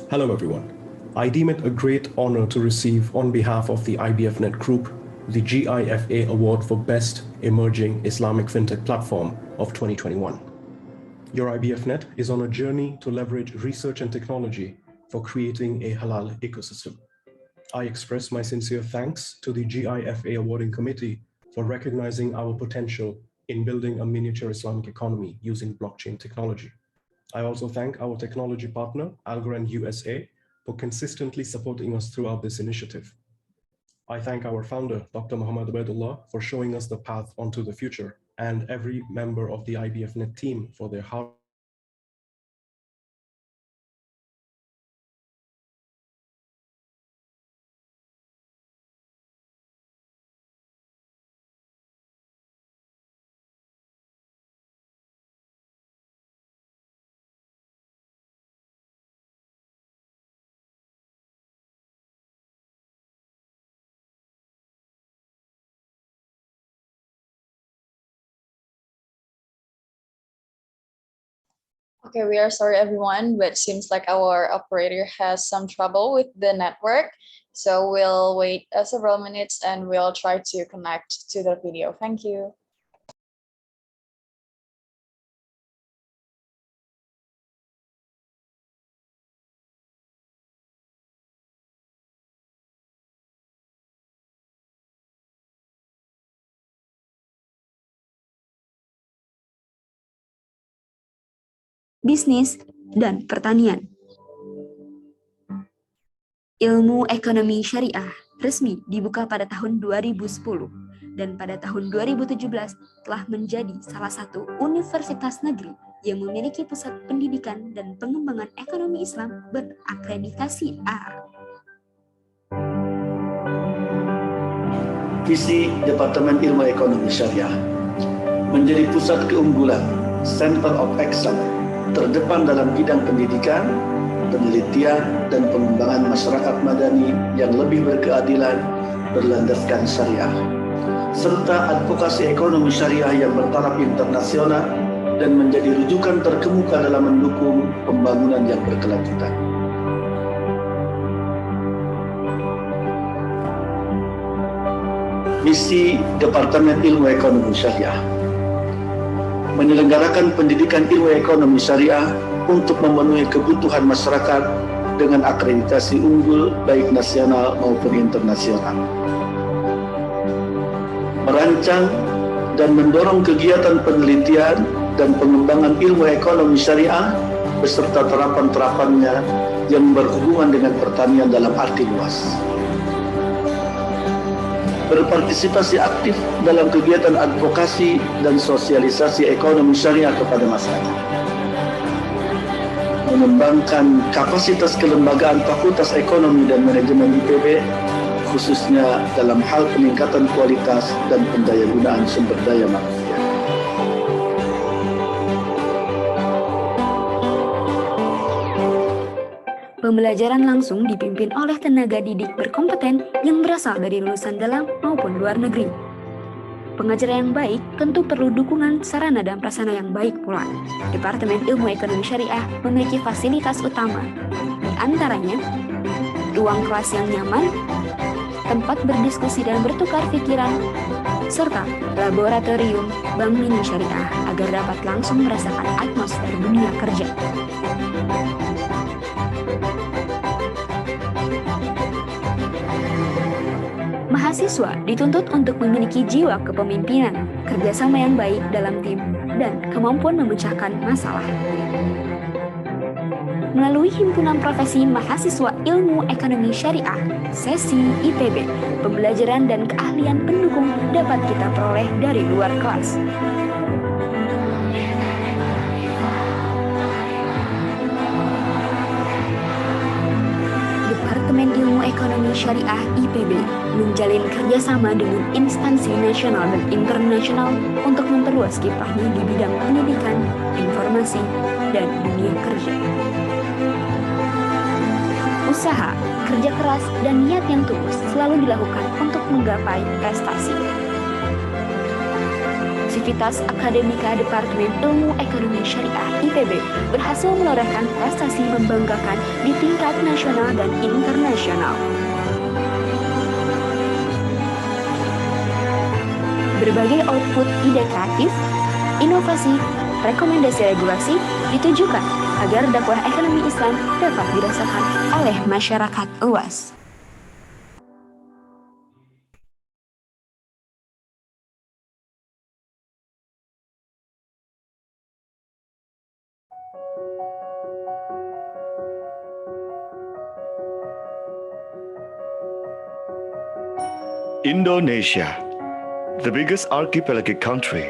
Hello everyone. I deem it a great honor to receive, on behalf of the IBF Net Group, the GIFA Award for Best Emerging Islamic Fintech Platform of 2021. Your IBF Net is on a journey to leverage research and technology for creating a halal ecosystem. I express my sincere thanks to the GIFA Awarding Committee for recognizing our potential in building a miniature Islamic economy using blockchain technology. I also thank our technology partner, Algorand USA, for consistently supporting us throughout this initiative. I thank our founder, Dr. Muhammad Ubaidullah, for showing us the path onto the future, and every member of the IBF Net team for their hard Okay, we are sorry everyone, but seems like our operator has some trouble with the network. So we'll wait several minutes and we'll try to connect to the video. Thank you. Bisnis, dan pertanian. Ilmu ekonomi syariah resmi dibuka pada tahun 2010 dan pada tahun 2017 telah menjadi salah satu universitas negeri yang memiliki pusat pendidikan dan pengembangan ekonomi Islam berakreditasi A. Visi Departemen Ilmu Ekonomi Syariah menjadi pusat keunggulan, Center of Excellence, terdepan dalam bidang pendidikan, penelitian, dan pengembangan masyarakat madani yang lebih berkeadilan berlandaskan syariah, serta advokasi ekonomi syariah yang bertaraf internasional dan menjadi rujukan terkemuka dalam mendukung pembangunan yang berkelanjutan. Misi Departemen Ilmu Ekonomi Syariah menyelenggarakan pendidikan ilmu ekonomi syariah untuk memenuhi kebutuhan masyarakat dengan akreditasi unggul baik nasional maupun internasional. Merancang dan mendorong kegiatan penelitian dan pengembangan ilmu ekonomi syariah beserta terapan-terapannya yang berhubungan dengan pertanian dalam arti luas. Berpartisipasi aktif dalam kegiatan advokasi dan sosialisasi ekonomi syariah kepada masyarakat. Mengembangkan kapasitas kelembagaan Fakultas Ekonomi dan Manajemen IPB, khususnya dalam hal peningkatan kualitas dan pendayagunaan sumber daya manusia. Pembelajaran langsung dipimpin oleh tenaga didik berkompeten yang berasal dari lulusan dalam maupun luar negeri. Pengajar yang baik tentu perlu dukungan sarana dan prasarana yang baik pula. Departemen Ilmu Ekonomi Syariah memiliki fasilitas utama, di antaranya ruang kelas yang nyaman, tempat berdiskusi dan bertukar pikiran, serta laboratorium Bank Mini Syariah agar dapat langsung merasakan atmosfer dunia kerja. Mahasiswa dituntut untuk memiliki jiwa kepemimpinan, kerjasama yang baik dalam tim, dan kemampuan memecahkan masalah. Melalui Himpunan Profesi Mahasiswa Ilmu Ekonomi Syariah, sesi IPB, pembelajaran dan keahlian pendukung dapat kita peroleh dari luar kelas. Departemen Ilmu Ekonomi Syariah IPB menjalin kerjasama dengan instansi nasional dan internasional untuk memperluas kiprahnya di bidang pendidikan, informasi, dan dunia kerja. Usaha, kerja keras, dan niat yang tulus selalu dilakukan untuk menggapai prestasi. Sivitas Akademika Departemen Ilmu Ekonomi Syariah IPB berhasil menorehkan prestasi membanggakan di tingkat nasional dan internasional. Berbagai output ide kreatif, inovasi, rekomendasi regulasi ditujukan agar dakwah ekonomi Islam dapat dirasakan oleh masyarakat luas. Indonesia, the biggest archipelagic country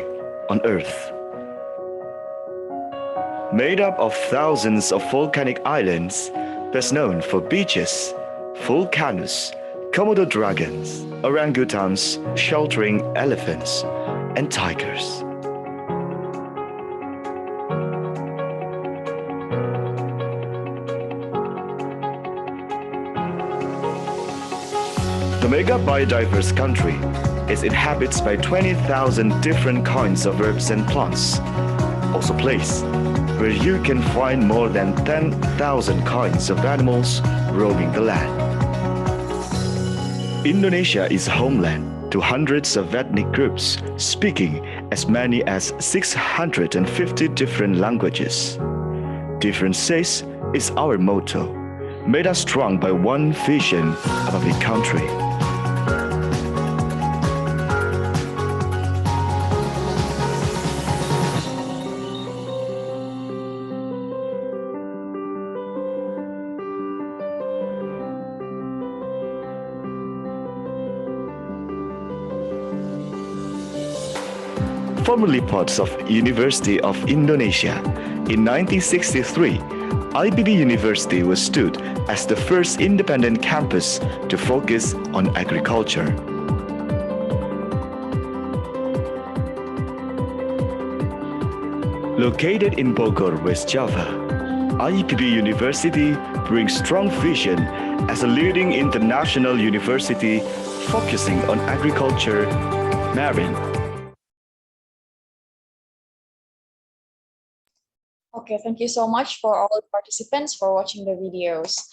on Earth. Made up of thousands of volcanic islands, best known for beaches, volcanoes, Komodo dragons, orangutans sheltering elephants, and tigers. The mega biodiverse country is inhabited by 20,000 different kinds of herbs and plants, also place where you can find more than 10,000 kinds of animals roaming the land. Indonesia is homeland to hundreds of ethnic groups speaking as many as 650 different languages. Differences is our motto, made us strong by one vision of a big country. Formerly parts of University of Indonesia, in 1963, IPB University was stood as the first independent campus to focus on agriculture. Located in Bogor, West Java, IPB University brings strong vision as a leading international university focusing on agriculture, marine. Okay, thank you so much for all the participants for watching the videos.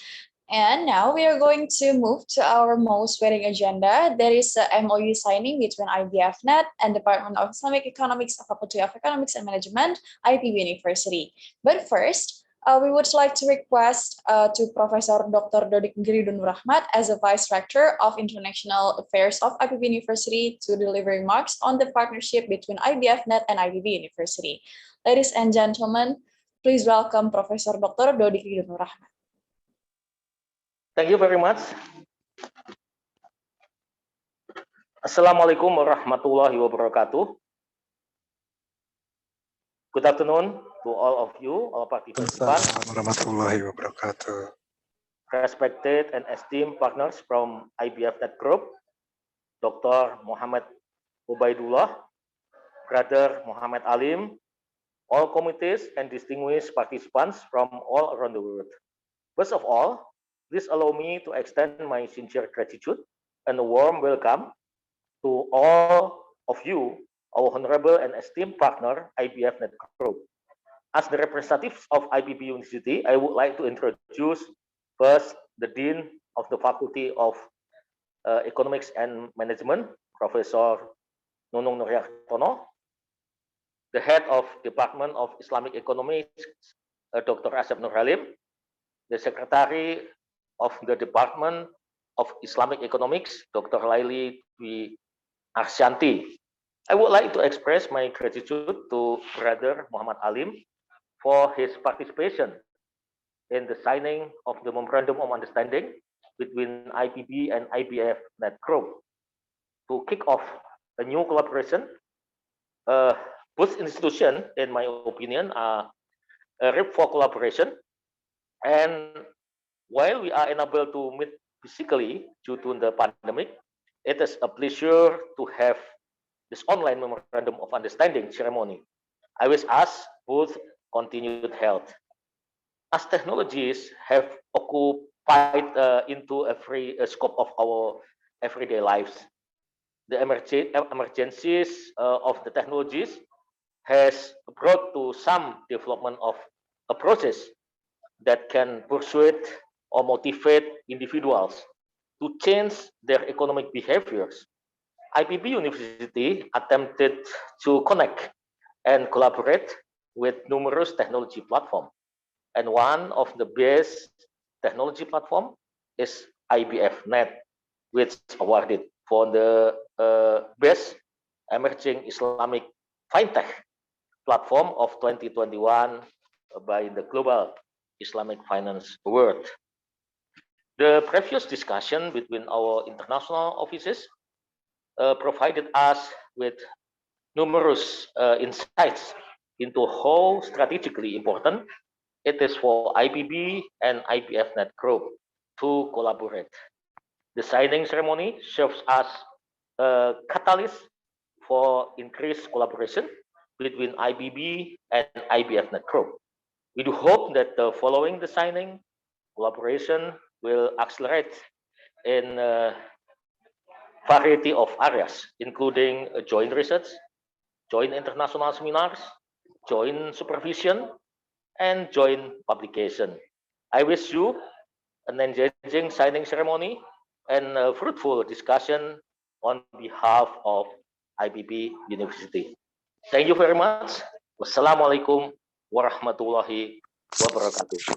And now we are going to move to our most wedding agenda. There is a MoU signing between IBF Net and Department of Islamic Economics, Faculty of Economics and Management, IPB University. But first, we would like to request to Professor Dr. Dodik Giridun Rahmat as a Vice Rector of International Affairs of IPB University to deliver remarks on the partnership between IBF Net and IPB University. Ladies and gentlemen, please welcome Professor Dr. Dodik Giridun Rahmat. Thank you very much. Assalamualaikum warahmatullahi wabarakatuh. Good afternoon to all of you, all participants, warahmatullahi wabarakatuh. Respected and esteemed partners from IBF Net Group, Dr. Muhammad Ubaidullah, Brother Muhammad Alim, all committees and distinguished participants from all around the world. First of all, please allow me to extend my sincere gratitude and a warm welcome to all of you, our honorable and esteemed partner, IBF Net Group. As the representatives of IPB University, I would like to introduce first the Dean of the Faculty of Economics and Management, Professor Nunung Nuryartono, the head of Department of Islamic Economics, Dr. Asep Nur Halim, the Secretary of the Department of Islamic Economics, Dr. Laili Dwi Arsyanti. I would like to express my gratitude to Brother Muhammad Alim for his participation in the signing of the Memorandum of Understanding between IPB and IBF Net Group to kick off a new collaboration. Both institutions, in my opinion, are ripe for collaboration. And while we are unable to meet physically due to the pandemic, it is a pleasure to have this online Memorandum of Understanding ceremony. I wish us both continued health. As technologies have occupied into every scope of our everyday lives, the emergencies of the technologies has brought to some development of approaches that can persuade or motivate individuals to change their economic behaviors. IPB University attempted to connect and collaborate with numerous technology platforms. And one of the best technology platform is IBF Net, which awarded for the best emerging Islamic fintech platform of 2021 by the Global Islamic Finance Award. The previous discussion between our international offices provided us with numerous insights into how strategically important it is for IPB and IBF Net Group to collaborate. The signing ceremony serves as a catalyst for increased collaboration between IBB and IBF Net Group. We do hope that following the signing, collaboration will accelerate in a variety of areas, including joint research, joint international seminars, joint supervision, and joint publication. I wish you an engaging signing ceremony and a fruitful discussion on behalf of IPB University. Thank you very much. Wassalamualaikum warahmatullahi wabarakatuh.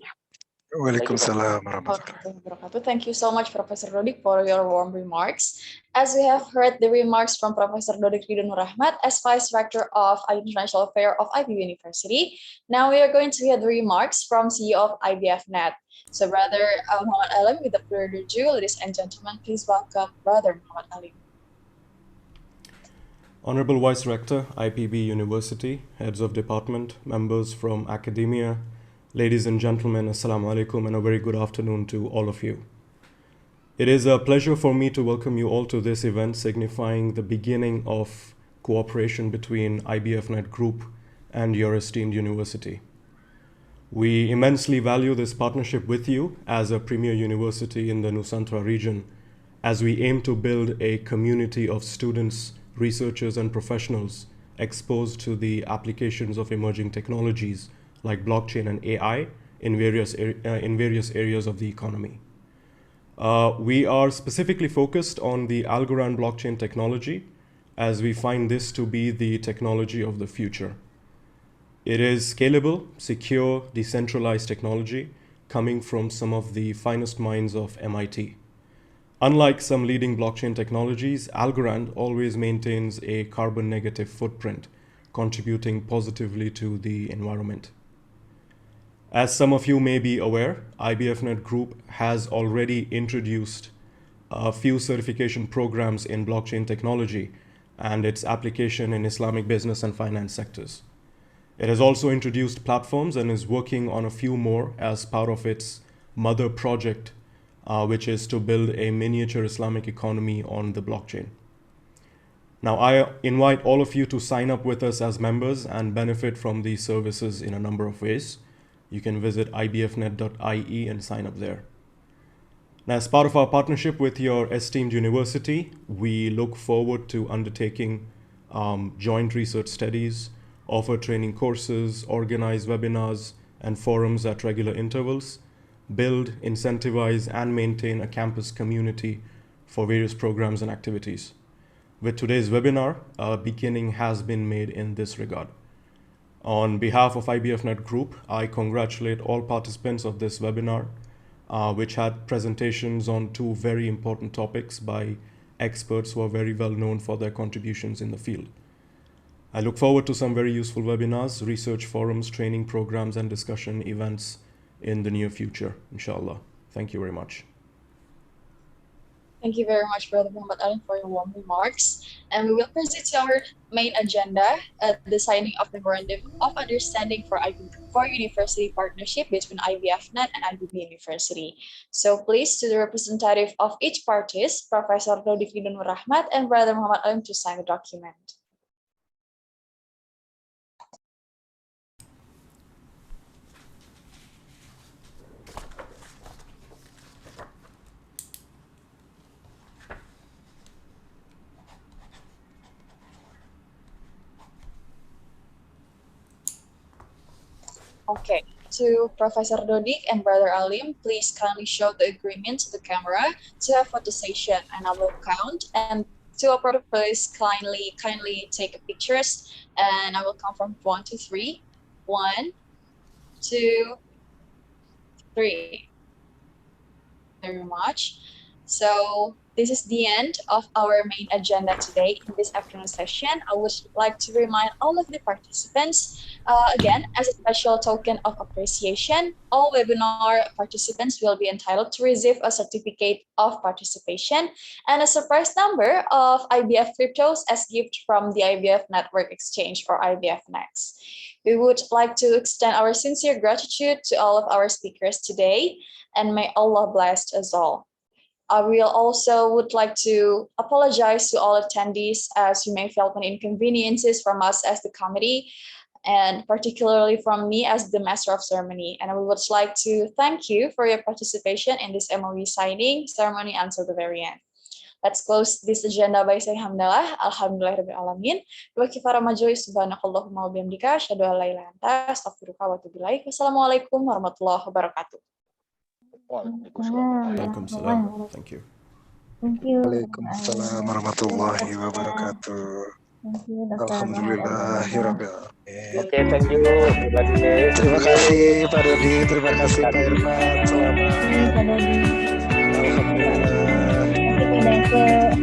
Waalaikumsalam warahmatullahi wabarakatuh. Thank you so much, Professor Dodik, for your warm remarks. As we have heard the remarks from Professor Dodik Ridho Nur Rahmat as Vice Rector of International Affairs of IPB University, now we are going to hear the remarks from CEO of IBF Net. So, Brother Muhammad Alim, without further ado, ladies and gentlemen, please welcome Brother Muhammad Alim. Honorable Vice Rector, IPB University, heads of department, members from academia, ladies and gentlemen, Assalamu alaikum, and a very good afternoon to all of you. It is a pleasure for me to welcome you all to this event signifying the beginning of cooperation between IBF Net Group and your esteemed university. We immensely value this partnership with you as a premier university in the Nusantara region as we aim to build a community of students, researchers, and professionals exposed to the applications of emerging technologies like blockchain and AI in various areas of the economy. We are specifically focused on the Algorand blockchain technology as we find this to be the technology of the future. It is scalable, secure, decentralized technology coming from some of the finest minds of MIT. Unlike some leading blockchain technologies, Algorand always maintains a carbon negative footprint, contributing positively to the environment. As some of you may be aware, IBF Net Group has already introduced a few certification programs in blockchain technology and its application in Islamic business and finance sectors. It has also introduced platforms and is working on a few more as part of its mother project, which is to build a miniature Islamic economy on the blockchain. Now, I invite all of you to sign up with us as members and benefit from these services in a number of ways. You can visit ibfnet.ie and sign up there. Now, as part of our partnership with your esteemed university, we look forward to undertaking joint research studies, offer training courses, organize webinars and forums at regular intervals, build, incentivize, and maintain a campus community for various programs and activities. With today's webinar, a beginning has been made in this regard. On behalf of IBF Net Group, I congratulate all participants of this webinar, which had presentations on two very important topics by experts who are very well known for their contributions in the field. I look forward to some very useful webinars, research forums, training programs, and discussion events in the near future, inshallah. Thank you very much. Thank you very much, Brother Muhammad Alim, for your warm remarks. And we will proceed to our main agenda, the signing of the Memorandum of Understanding for University Partnership between IBF Net and IPB University. So please, to the representative of each parties, Professor Dodik Ridho Nur Rahmat and Brother Muhammad Alim to sign the document. Okay, to Professor Dodik and Brother Alim, please kindly show the agreement to the camera to have photo session, and I will count. And to operator, please kindly take pictures, and I will count from 1 to 3. 1, 2, 3. Very much. So this is the end of our main agenda today in this afternoon session. I would like to remind all of the participants, again, as a special token of appreciation, all webinar participants will be entitled to receive a certificate of participation and a surprise number of IBF cryptos as gift from the IBF Network Exchange or IBF Next. We would like to extend our sincere gratitude to all of our speakers today, and may Allah bless us all. I will also would like to apologize to all attendees as you may feel any inconveniences from us as the committee, and particularly from me as the Master of Ceremony. And I would like to thank you for your participation in this MoU signing ceremony until the very end. Let's close this agenda by saying alhamdulillah, alhamdulillahirabbil alamin. Wa kifara majois subhanakallahumma wa bihamdika asyhadu an la ilaha illa anta astaghfiruka wa atubu ilaik. Wassalamualaikum warahmatullahi wabarakatuh. Waalaikumsalam. Thank you. Thank you. Waalaikumsalam warahmatullahi wabarakatuh. Thank you, Dr. Alhamdulillahirabbil alamin. Oke, thank you everybody. Terima kasih Pak Dodi, terima kasih Pak Irfan. Selamat. Pak Dodi. Alhamdulillah. Terima kasih Pak Daiful.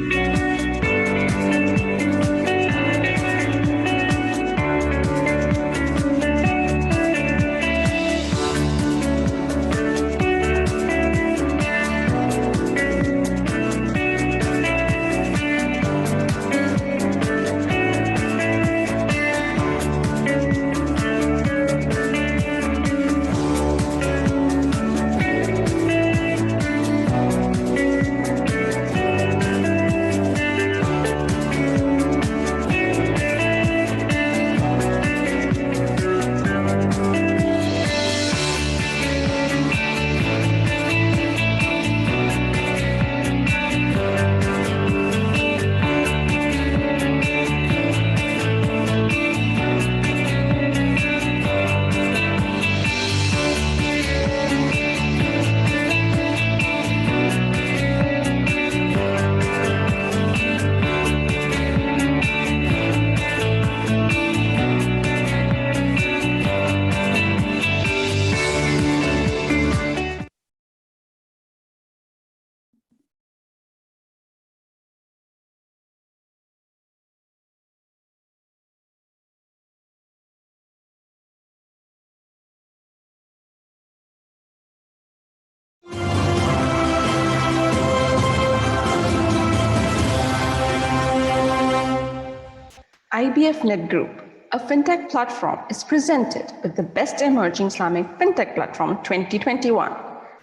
IBF Net Group, a fintech platform, is presented with the best emerging Islamic fintech platform 2021,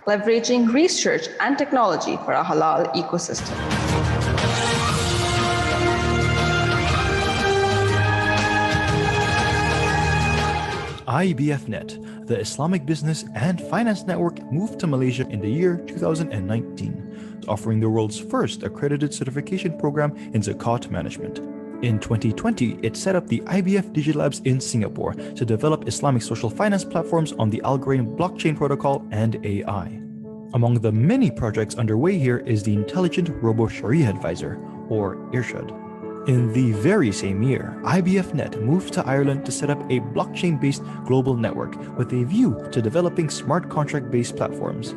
leveraging research and technology for a halal ecosystem. IBF Net, the Islamic Business and Finance Network, moved to Malaysia in the year 2019, offering the world's first accredited certification program in Zakat management. In 2020, it set up the IBF Digital Labs in Singapore to develop Islamic social finance platforms on the Algorand blockchain protocol and AI. Among the many projects underway here is the Intelligent Robo Sharia Advisor, or Irshad. In the very same year, IBF Net moved to Ireland to set up a blockchain-based global network with a view to developing smart contract-based platforms.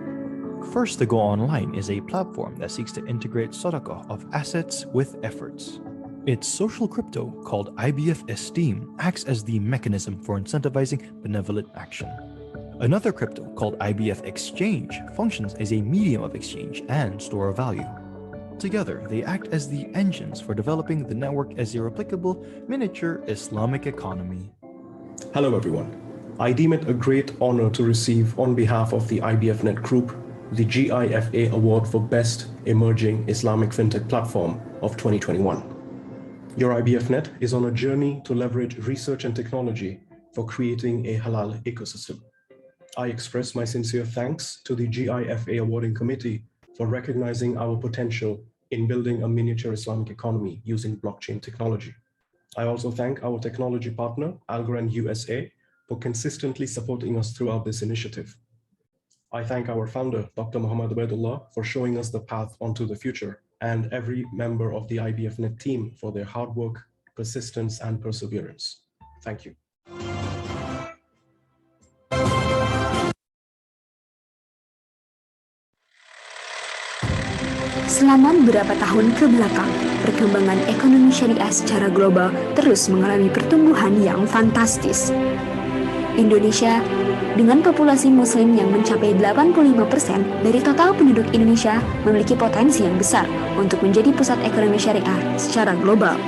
First to go online is a platform that seeks to integrate sadaqah of assets with efforts. Its social crypto, called IBF Esteem, acts as the mechanism for incentivizing benevolent action. Another crypto, called IBF Exchange, functions as a medium of exchange and store of value. Together, they act as the engines for developing the network as a replicable miniature Islamic economy. Hello everyone. I deem it a great honor to receive, on behalf of the IBF Net Group, the GIFA Award for Best Emerging Islamic Fintech Platform of 2021. Your IBF Net is on a journey to leverage research and technology for creating a halal ecosystem. I express my sincere thanks to the GIFA Awarding Committee for recognizing our potential in building a miniature Islamic economy using blockchain technology. I also thank our technology partner, Algorand USA, for consistently supporting us throughout this initiative. I thank our founder, Dr. Muhammad Ubaidullah, for showing us the path onto the future, and every member of the IBF Net team for their hard work, persistence, and perseverance. Thank you. Selama beberapa tahun ke belakang, perkembangan ekonomi syariah secara global terus mengalami pertumbuhan yang fantastis. Indonesia, dengan populasi muslim yang mencapai 85% dari total penduduk Indonesia, memiliki potensi yang besar untuk menjadi pusat ekonomi syariah secara global.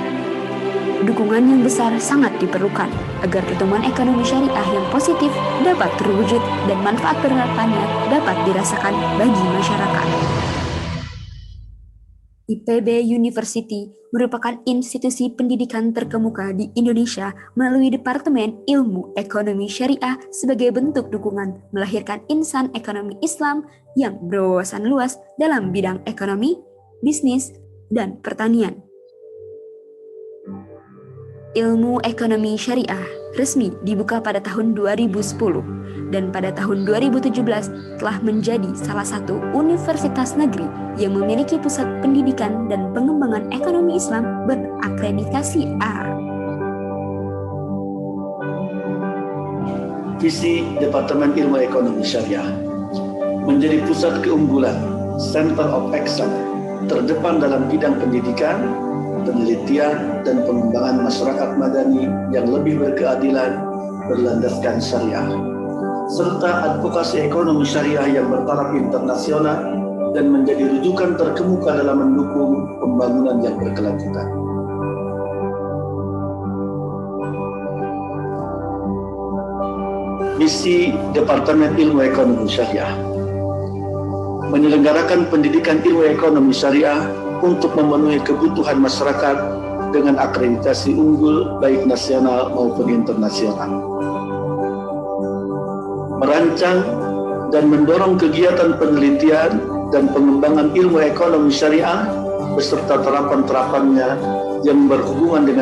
Dukungan yang besar sangat diperlukan agar pertumbuhan ekonomi syariah yang positif dapat terwujud dan manfaat penerapannya dapat dirasakan bagi masyarakat. IPB University merupakan institusi pendidikan terkemuka di Indonesia melalui Departemen Ilmu Ekonomi Syariah sebagai bentuk dukungan melahirkan insan ekonomi Islam yang berwawasan luas dalam bidang ekonomi, bisnis, dan pertanian. Ilmu Ekonomi Syariah resmi dibuka pada tahun 2010 dan pada tahun 2017 telah menjadi salah satu universitas negeri yang memiliki pusat pendidikan dan pengembangan ekonomi Islam berakreditasi A. Visi Departemen Ilmu Ekonomi Syariah menjadi pusat keunggulan, Center of Excellence, terdepan dalam bidang pendidikan, penelitian, dan pengembangan masyarakat madani yang lebih berkeadilan, berlandaskan syariah, serta advokasi ekonomi syariah yang bertaraf internasional dan menjadi rujukan terkemuka dalam mendukung pembangunan yang berkelanjutan. Misi Departemen Ilmu Ekonomi Syariah menyelenggarakan pendidikan ilmu ekonomi syariah untuk memenuhi kebutuhan masyarakat dengan akreditasi unggul baik nasional maupun internasional. Merancang dan mendorong kegiatan penelitian dan pengembangan ilmu ekonomi syariah beserta terapan-terapannya yang berhubungan dengan